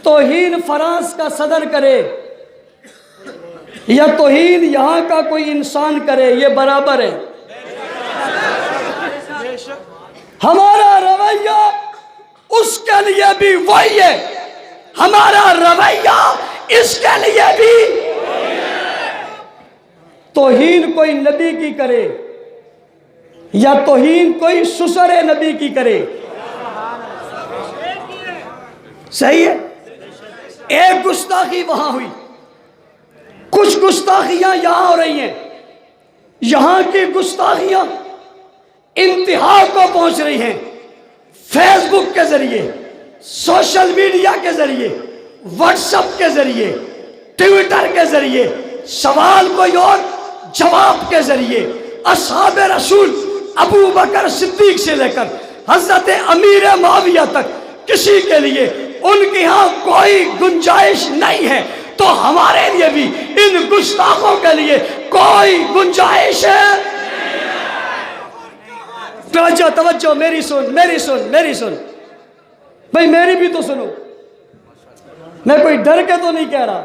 توہین فرانس کا صدر کرے یا توہین یہاں کا کوئی انسان کرے، یہ برابر ہے۔ ہمارا رویہ اس کے لیے بھی وہی ہے، ہمارا رویہ اس کے لیے بھی توہین کوئی نبی کی کرے یا توہین کوئی سسر نبی کی کرے، صحیح ہے؟ ایک گستاخی وہاں ہوئی، کچھ گستاخیاں یہاں ہو رہی ہیں، یہاں کی گستاخیاں انتہا کو پہنچ رہی ہیں، فیس بک کے ذریعے، سوشل میڈیا کے ذریعے، واٹس ایپ کے ذریعے، ٹویٹر کے ذریعے، سوال کوئی اور جواب کے ذریعے، اصحاب رسول ابو بکر صدیق سے لے کر حضرت امیر معاویہ تک کسی کے لیے ان کے ہاں کوئی گنجائش نہیں ہے، تو ہمارے لیے بھی ان گستاخوں کے لیے کوئی گنجائش ہے؟ توجہ توجہ، میری سن بھئی میری بھی تو سنو، میں کوئی ڈر کے تو نہیں کہہ رہا،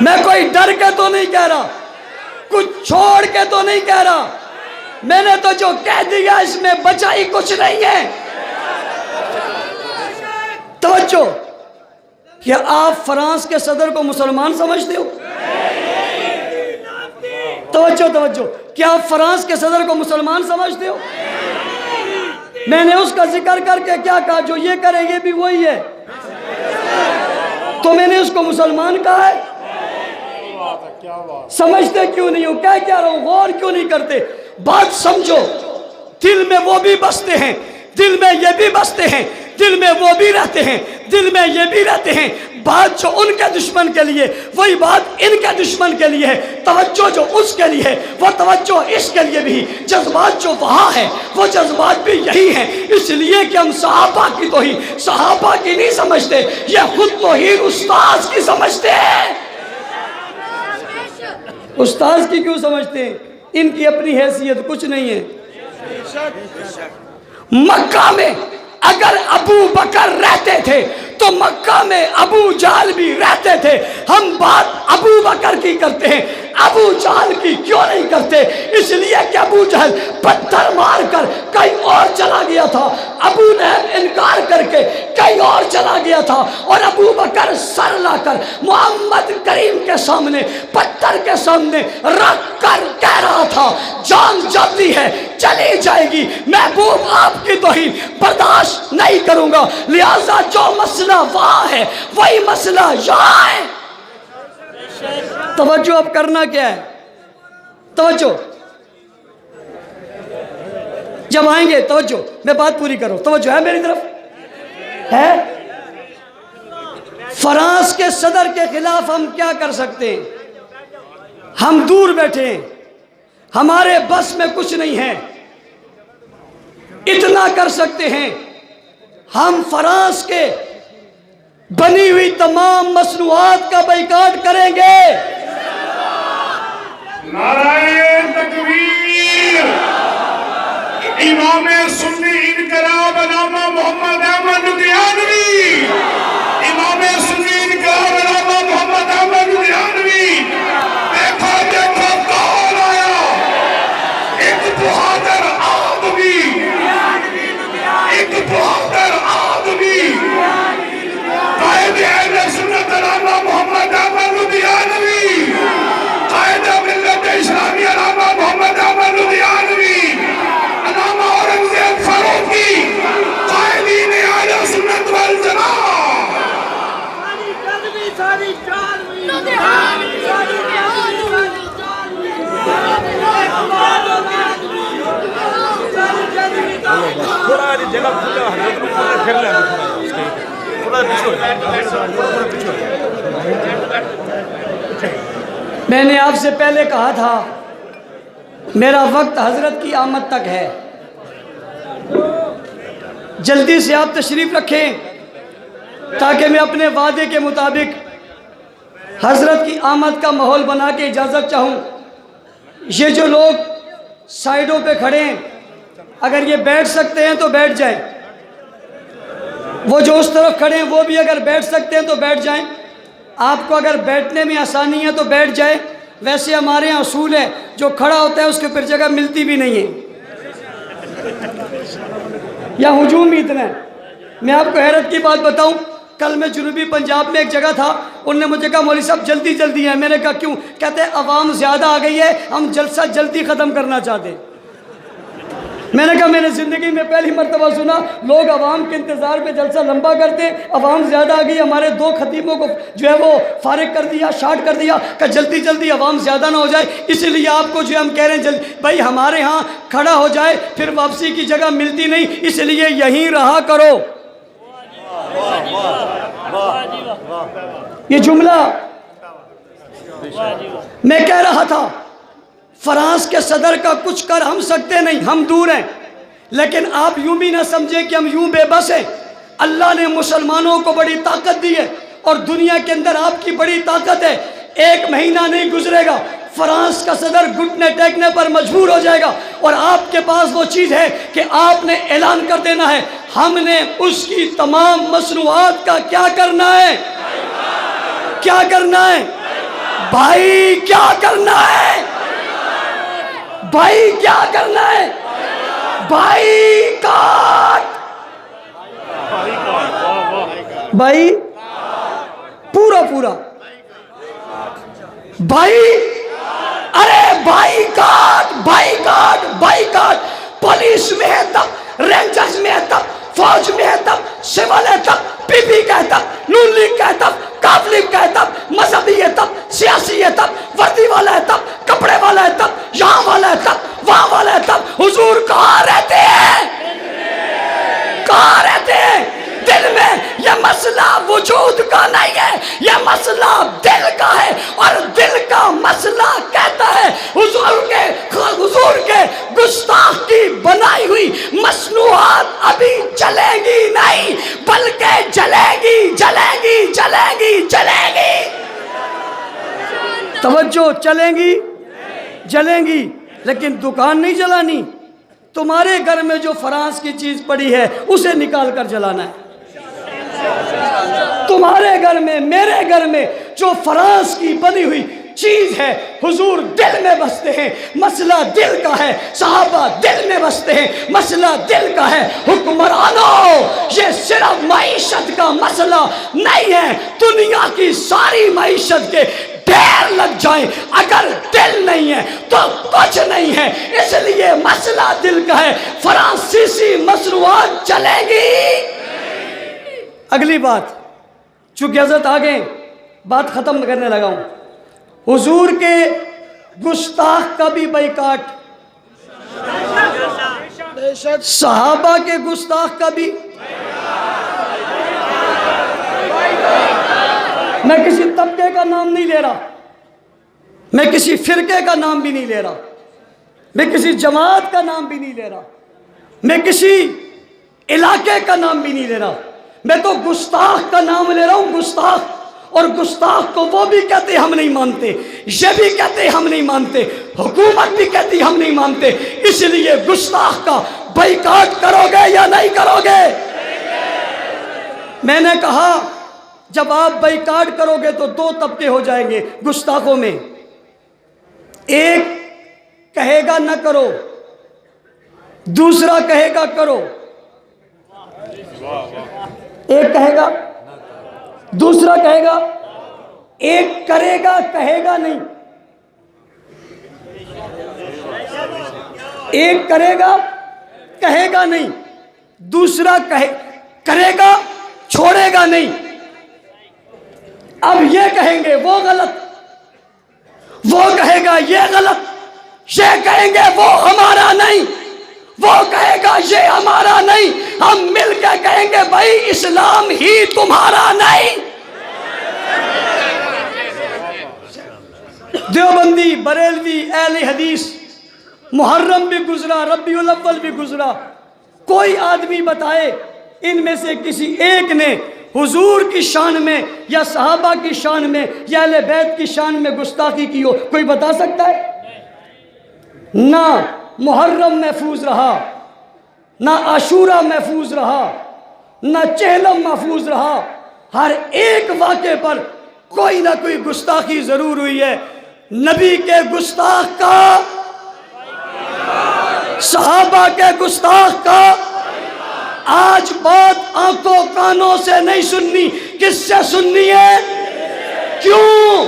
میں کوئی ڈر کے تو نہیں کہہ رہا، کچھ چھوڑ کے تو نہیں کہہ رہا، میں نے تو جو کہہ دیا اس میں بچا ہی کچھ نہیں ہے۔ توجہ، کیا آپ فرانس کے صدر کو مسلمان سمجھتے ہو؟ توجہ، کیا آپ فرانس کے صدر کو مسلمان سمجھتے ہو؟ میں نے اس کا ذکر کر کے کیا کہا؟ جو یہ کرے یہ بھی وہی ہے، تو میں نے اس کو مسلمان کہا ہے؟ سمجھتے کیوں نہیں ہو؟ کیا رہا ہوں، غور کیوں نہیں کرتے؟ بات سمجھو، دل میں وہ بھی بستے ہیں، دل میں یہ بھی بستے ہیں، دل میں وہ بھی رہتے ہیں، دل میں یہ بھی رہتے ہیں۔ بات جو ان کے دشمن کے لیے وہی بات ان کے دشمن کے لیے ہے، توجہ جو اس کے لیے ہے وہ توجہ اس کے لیے بھی، جذبات جو وہاں ہے وہ جذبات بھی یہی ہیں۔ اس لیے کہ ہم صحابہ کی توہین صحابہ کی نہیں سمجھتے، یہ خود توہین استاذ کی سمجھتے ہیں۔ استاذ کی کیوں سمجھتے ہیں؟ ان کی اپنی حیثیت کچھ نہیں ہے۔ مکہ میں اگر ابو بکر رہتے تھے تو مکہ میں ابو جہل بھی رہتے تھے۔ ہم بات ابو بکر کی کرتے ہیں، ابو جہل کی کیوں نہیں کرتے؟ اس لیے کہ ابو جہل پتھر مار کر کہیں اور چلا گیا تھا، ابو لہب انکار کر کے کہیں اور چلا گیا تھا، اور ابو بکر سر لا کر محمد کریم کے سامنے پتھر کے سامنے رکھ کر کہہ رہا تھا جان جاتی ہے چلی جائے گی، محبوب آپ کی توہین برداشت نہیں کروں گا، لہذا جو مسئلہ وہاں ہے وہی مسئلہ یہاں ہے۔ توجہ اب کرنا کیا ہے؟ توجہ جب آئیں گے، توجہ میں بات پوری کروں، توجہ ہے میری طرف ہے؟ فرانس کے صدر کے خلاف ہم کیا کر سکتے ہیں؟ ہم دور بیٹھے ہیں، ہمارے بس میں کچھ نہیں ہے، اتنا کر سکتے ہیں ہم فرانس کے بنی ہوئی تمام مصنوعات کا بائیکاٹ کریں گے۔ نعرہ تکبیر! امام سنی انقلاب علامہ محمد احمد لدھیانوی، امام سنی انقلاب علامہ محمد احمد لدھیانوی، دیکھا کون آیا؟ ایک بہادر آدمی، ایک بہادر آدمی، قائد اہل سنت علامہ محمد احمد لدھیانوی، قائد ملت اسلامی علامہ محمد احمد لدھیانوی، علامہ اورنگزیب فاروقی، قائدین اہل سنت والجماعت۔ میں نے آپ سے پہلے کہا تھا میرا وقت حضرت کی آمد تک ہے، جلدی سے آپ تشریف رکھیں تاکہ میں اپنے وعدے کے مطابق حضرت کی آمد کا ماحول بنا کے اجازت چاہوں۔ یہ جو لوگ سائیڈوں پہ کھڑے ہیں اگر یہ بیٹھ سکتے ہیں تو بیٹھ جائیں، وہ جو اس طرف کھڑے ہیں وہ بھی اگر بیٹھ سکتے ہیں تو بیٹھ جائیں، آپ کو اگر بیٹھنے میں آسانی ہے تو بیٹھ جائیں۔ ویسے ہمارے یہاں اصول ہے جو کھڑا ہوتا ہے اس کے پھر جگہ ملتی بھی نہیں ہے، یا ہجوم ہی اتنا ہے۔ میں آپ کو حیرت کی بات بتاؤں، کل میں جنوبی پنجاب میں ایک جگہ تھا، انہوں نے مجھے کہا مولوی صاحب جلدی جلدی ہے۔ میں نے کہا کیوں؟ کہتے ہیں عوام زیادہ آ گئی ہے، ہم جلسہ جلدی ختم کرنا چاہتے ہیں۔ میں نے کہا میں نے زندگی میں پہلی مرتبہ سنا لوگ عوام کے انتظار پہ جلسہ لمبا کرتے ہیں، عوام زیادہ آ گئی، ہمارے 2 خطیبوں کو جو ہے وہ فارغ کر دیا، شارٹ کر دیا کہ جلدی جلدی عوام زیادہ نہ ہو جائے، اسی لیے آپ کو جو ہم کہہ رہے ہیں جلدی۔ بھائی ہمارے ہاں کھڑا ہو جائے پھر واپسی کی جگہ ملتی نہیں، اس لیے یہیں رہا کرو۔ یہ جملہ میں کہہ رہا تھا، فرانس کے صدر کا کچھ کر ہم سکتے نہیں، ہم دور ہیں، لیکن آپ یوں بھی نہ سمجھیں کہ ہم یوں بے بس ہیں۔ اللہ نے مسلمانوں کو بڑی طاقت دی ہے اور دنیا کے اندر آپ کی بڑی طاقت ہے۔ 1 مہینہ نہیں گزرے گا فرانس کا صدر گھٹنے ٹیکنے پر مجبور ہو جائے گا، اور آپ کے پاس وہ چیز ہے کہ آپ نے اعلان کر دینا ہے ہم نے اس کی تمام مصنوعات کا کیا کرنا ہے، کیا کرنا ہے بھائی، کیا کرنا ہے بھائی، کیا کرنا ہے بھائی کاٹ، بھائی پورا پورا بھائی، ارے بھائی کاٹ، بھائی کاٹ، بھائی کاٹ، پولیس میں ہے تب، رینجرز میں ہے تب، فوج میں ہے تب، سول ہے تب، پی پی کا ہے تب، نون لیگ کا ہے تب، کاف لیگ کا ہے تب، مذہبی ہے تب، سیاسی ہے تب، وردی والا ہے تب، کپڑے والا ہے تب، یہاں والا ہے تب، وہاں والا ہے تب، حضور کہاں رہتے ہیں، کہاں رہتے ہیں؟ دل میں۔ یہ مسئلہ وجود کا نہیں ہے، یہ مسئلہ دل کا ہے، اور دل کا مسئلہ کہتا ہے حضور کے گستاخ کی بنائی ہوئی مصنوعات ابھی چلے گی نہیں، بلکہ جلے گی جلے گی جلے گی جلے گی۔ توجہ، چلیں گی جلیں گی، لیکن دکان نہیں جلانی۔ تمہارے گھر میں جو فرانس کی چیز پڑی ہے اسے نکال کر جلانا ہے۔ تمہارے گھر میں، میرے گھر میں جو فرانس کی بنی ہوئی چیز ہے، حضور دل میں بستے ہیں، مسئلہ دل کا ہے، صحابہ دل میں بستے ہیں، مسئلہ دل کا ہے۔ حکمرانوں، یہ صرف معیشت کا مسئلہ نہیں ہے، دنیا کی ساری معیشت کے ڈھیر لگ جائیں، اگر دل نہیں ہے تو کچھ نہیں ہے، اس لیے مسئلہ دل کا ہے۔ فرانسیسی مصنوعات چلے گی۔ اگلی بات، چونکہ حضرت آگے بات ختم کرنے لگا ہوں، حضور کے گستاخ کا بھی بائیکاٹ، صحابہ کے گستاخ کا بھی۔ میں کسی طبقے کا نام نہیں لے رہا، میں کسی فرقے کا نام بھی نہیں لے رہا، میں کسی جماعت کا نام بھی نہیں لے رہا، میں کسی علاقے کا نام بھی نہیں لے رہا، میں تو گستاخ کا نام لے رہا ہوں، گستاخ۔ اور گستاخ کو وہ بھی کہتے ہم نہیں مانتے، یہ بھی کہتے ہم نہیں مانتے، حکومت بھی کہتی ہم نہیں مانتے، اس لیے گستاخ کا بائیکاٹ کرو گے یا نہیں کرو گے؟ میں نے کہا جب آپ بائیکاٹ کرو گے تو 2 طبقے ہو جائیں گے گستاخوں میں، ایک کہے گا نہ کرو، دوسرا کہے گا کرو۔ ایک کہے گا، دوسرا کہے گا، ایک کرے گا کہے گا نہیں، ایک کرے گا کہے گا نہیں، دوسرا کرے گا چھوڑے گا نہیں۔ اب یہ کہیں گے وہ غلط، وہ کہے گا یہ غلط، یہ کہیں گے وہ ہمارا نہیں، وہ کہے گا یہ ہمارا نہیں، ہم مل کے کہیں گے بھائی اسلام ہی تمہارا نہیں۔ دیوبندی، بریلوی، اہل حدیث، محرم بھی گزرا، ربیع الاول بھی گزرا، کوئی آدمی بتائے ان میں سے کسی ایک نے حضور کی شان میں یا صحابہ کی شان میں یا اہل بیت کی شان میں گستاخی کی ہو؟ کوئی بتا سکتا ہے؟ نہ محرم محفوظ رہا، نہ عاشورہ محفوظ رہا، نہ چہلم محفوظ رہا، ہر ایک واقعے پر کوئی نہ کوئی گستاخی ضرور ہوئی ہے۔ نبی کے گستاخ کا، صحابہ کے گستاخ کا، آج بات آنکھوں کانوں سے نہیں سننی، کس سے سننی ہے؟ کیوں؟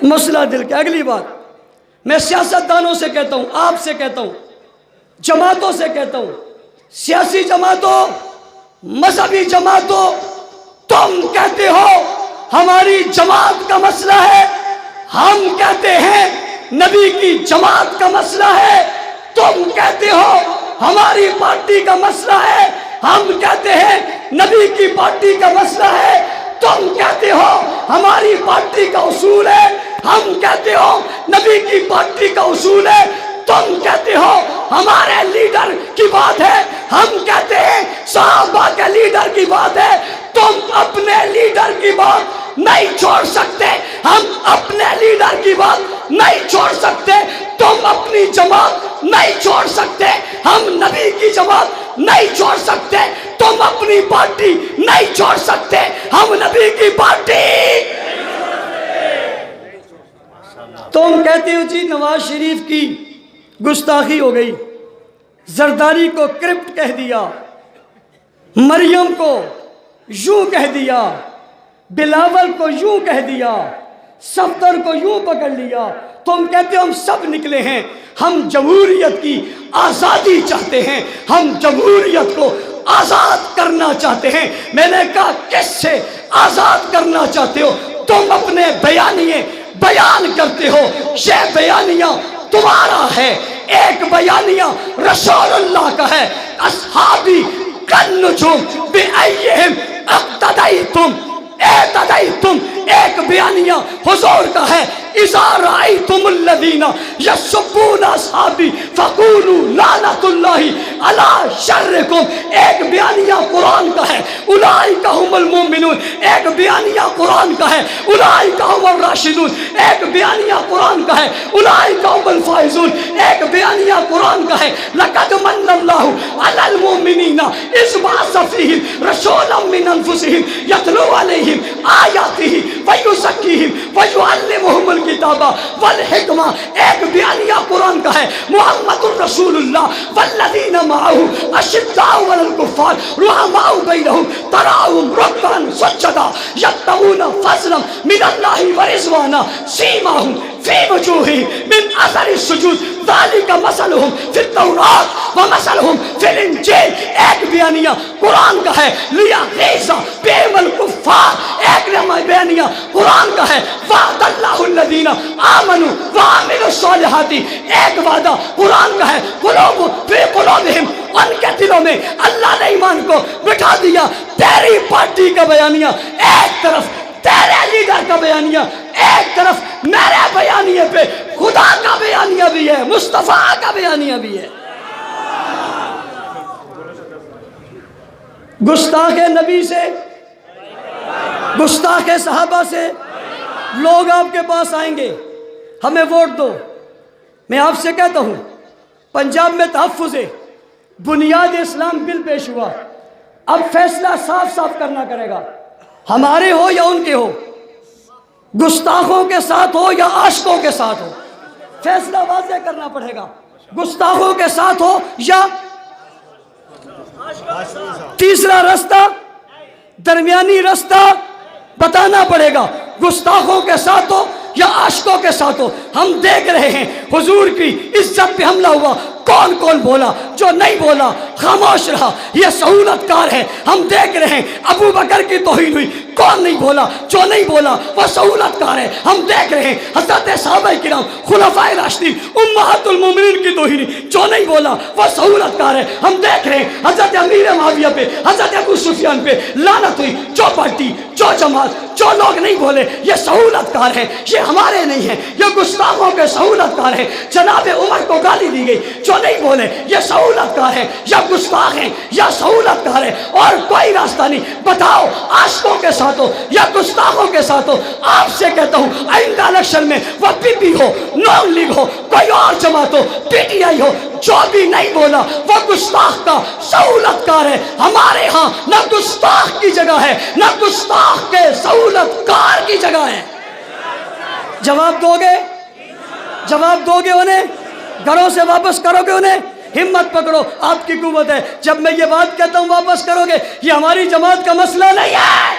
مسئلہ دل کے۔ اگلی بات میں سیاستدانوں سے کہتا ہوں، آپ سے کہتا ہوں، جماعتوں سے کہتا ہوں، سیاسی جماعتوں، مذہبی جماعتوں، تم کہتے ہو ہماری جماعت کا مسئلہ ہے، ہم کہتے ہیں نبی کی جماعت کا مسئلہ ہے۔ تم کہتے ہو ہماری پارٹی کا مسئلہ ہے، ہم کہتے ہیں نبی کی پارٹی کا مسئلہ ہے۔ تم کہتے ہو ہماری پارٹی کا اصول ہے، ہم کہتے ہو نبی کی پارٹی کا اصول ہے۔ تم کہتے ہو ہمارے لیڈر کی بات ہے، ہم کہتے ہیں صحابہ کے لیڈر کی بات ہے۔ تم اپنے لیڈر کی بات نہیں چھوڑ سکتے، ہم اپنے لیڈر کی بات نہیں چھوڑ سکتے۔ تم اپنی جماعت نہیں چھوڑ سکتے، ہم نبی کی جماعت نہیں چھوڑ سکتے۔ تم اپنی پارٹی نہیں چھوڑ سکتے، ہم نبی کی پارٹی۔ تم کہتے ہو جی نواز شریف کی گستاخی ہو گئی، زرداری کو کرپٹ کہہ دیا، مریم کو یوں کہہ دیا، بلاول کو یوں کہہ دیا، صفدر کو یوں پکڑ لیا۔ تم کہتے ہو ہم سب نکلے ہیں، ہم جمہوریت کی آزادی چاہتے ہیں، ہم جمہوریت کو آزاد کرنا چاہتے ہیں۔ میں نے کہا کس سے آزاد کرنا چاہتے ہو؟ تم اپنے بیانیے بیان کرتے ہو، یہ بیانیہ تمہارا ہے، ایک بیانیہ رسول اللہ کا ہے، اصحابی کالنجوم بأیہم اقتدیتم اہتدیتم۔ ایک بیانیہ حضور کا ہے، اذا رأیتم الذین یسبون اصحابی فقولوا لعنۃ اللہ علی شرکم۔ ایک بیانیہ قرآن کا ہے، اولئک هم المؤمنون۔ ایک بیانیہ قرآن کا ہے، اولئک هم الراشدون۔ ایک بیانیہ قرآن کا ہے، اولئک هم الفائزون۔ ایک بیانیہ قرآن کا ہے، لقد من اللہ علی المؤمنین اذ بعث فیہم رسولا من انفسہم یتلو علیہم آیاتہ ویزکیہم ویعلمہم الکتاب والحکمہ۔ ایک بیانیہ قرآن کا ہے، محمد الرسول اللہ والذین معہ اشداء علی الکفار رحماء بینہم تراہم رکعا سجدا یبتغون فضلا من اللہ ورضوانا سیماہم فی وجوہہم من اثر السجود ذالک مثلہم فی التوراۃ ومثلہم فی الانجیل۔ ایک بیانیہ قرآن کا ہے، لیغیظ بہم الکفار۔ ایک بیانیہ قرآن کا ہے، وعد اللہ الذین آمنوا وعملوا الصالحات۔ ایک وعدہ قرآن کا ہے، قلوب فی قلوبہم، ان کے دلوں میں اللہ نے ایمان کو بٹھا دیا۔ تیری پارٹی کا بیانیہ ایک طرف، تیرے لیڈر کا بیانیہ ایک طرف، میرے بیانیے پہ خدا کا بیانیہ بھی ہے، مصطفیٰ کا بیانیہ بھی ہے۔ گستاخ نبی سے، گستاخ صحابہ سے لوگ آپ کے پاس آئیں گے، ہمیں ووٹ دو۔ میں آپ سے کہتا ہوں پنجاب میں تحفظ بنیاد اسلام بل پیش ہوا، اب فیصلہ صاف صاف کرنا کرے گا، ہمارے ہو یا ان کے ہو، گستاخوں کے ساتھ ہو یا عاشقوں کے ساتھ ہو، فیصلہ واضح کرنا پڑے گا۔ گستاخوں کے ساتھ ہو یا تیسرا رستہ، درمیانی رستہ بتانا پڑے گا، گستاخوں کے ساتھ ہو یا عاشقوں کے ساتھ ہو۔ ہم دیکھ رہے ہیں حضور کی عزت پہ حملہ ہوا، کون کون بولا، جو نہیں بولا خاموش رہا، یہ سہولت کار ہے۔ ہم دیکھ رہے ہیں ابو بکر کی توہین ہوئی، کون نہیں بولا، جو نہیں بولا وہ سہولت کار ہے۔ ہم دیکھ رہے ہیں حضرت صحابہ کرام خلفائے راشدین امہات المومنین کی توہین، جو نہیں بولا وہ سہولت کار ہے۔ ہم دیکھ رہے ہیں حضرت امیر معاویہ پہ، حضرت ابو سفیان پہ لعنت ہوئی، جو پارٹی، جو جماعت، جو لوگ نہیں بولے یہ سہولت کار ہے، یہ ہمارے نہیں ہیں، یہ گستاخوں کے سہولت کار ہے۔ جناب عمر کو گالی دی گئی، جو نہیں بولے یہ سہولت کار ہے یا گستاخ ہیں یا سہولت کار ہے، اور کوئی راستہ نہیں۔ بتاؤ عاشقوں کے ساتھ ہو یا گستاخوں کے ساتھ ہو؟ آپ سے کہتا ہوں آئندہ الیکشن میں وہ پی پی ہو، نون لیگ ہو، کوئی اور جماعت ہو، پی ٹی آئی ہو، جو بھی نہیں بولا وہ گستاخ کا سہولت کار ہے۔ ہمارے ہاں نہ گستاخ کی جگہ ہے نہ گستاخ کے سہولت کار کی جگہ ہے۔ جواب دو گے؟ جواب دو گے انہیں؟ گھروں سے واپس کرو گے انہیں؟ ہمت پکڑو، آپ کی قوت ہے۔ جب میں یہ بات کہتا ہوں واپس کرو گے، یہ ہماری جماعت کا مسئلہ نہیں ہے۔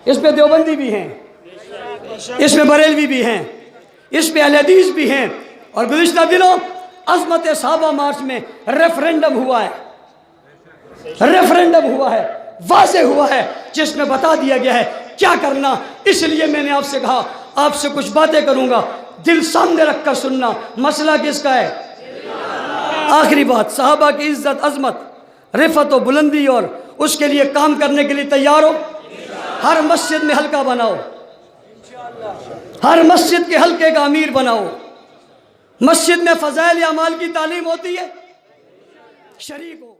اس پہ دیوبندی بھی ہیں، اس میں بریلوی بھی ہیں، اس پہ اہل حدیث بھی ہیں۔ اور گزشتہ دنوں عظمت صحابہ مارچ میں ریفرینڈم ہوا ہے، ریفرینڈم ہوا ہے، واضح ہوا ہے، جس میں بتا دیا گیا ہے کیا کرنا۔ اس لیے میں نے آپ سے کہا آپ سے کچھ باتیں کروں گا، دل سامنے رکھ کر سننا۔ مسئلہ کس کا ہے؟ آخری بات، صحابہ کی عزت، عظمت، رفعت و بلندی، اور اس کے لیے کام کرنے کے لیے تیار ہو؟ ہر مسجد میں حلقہ بناؤ، ہر مسجد کے حلقے کا امیر بناؤ۔ مسجد میں فضائل اعمال کی تعلیم ہوتی ہے، شریک ہو۔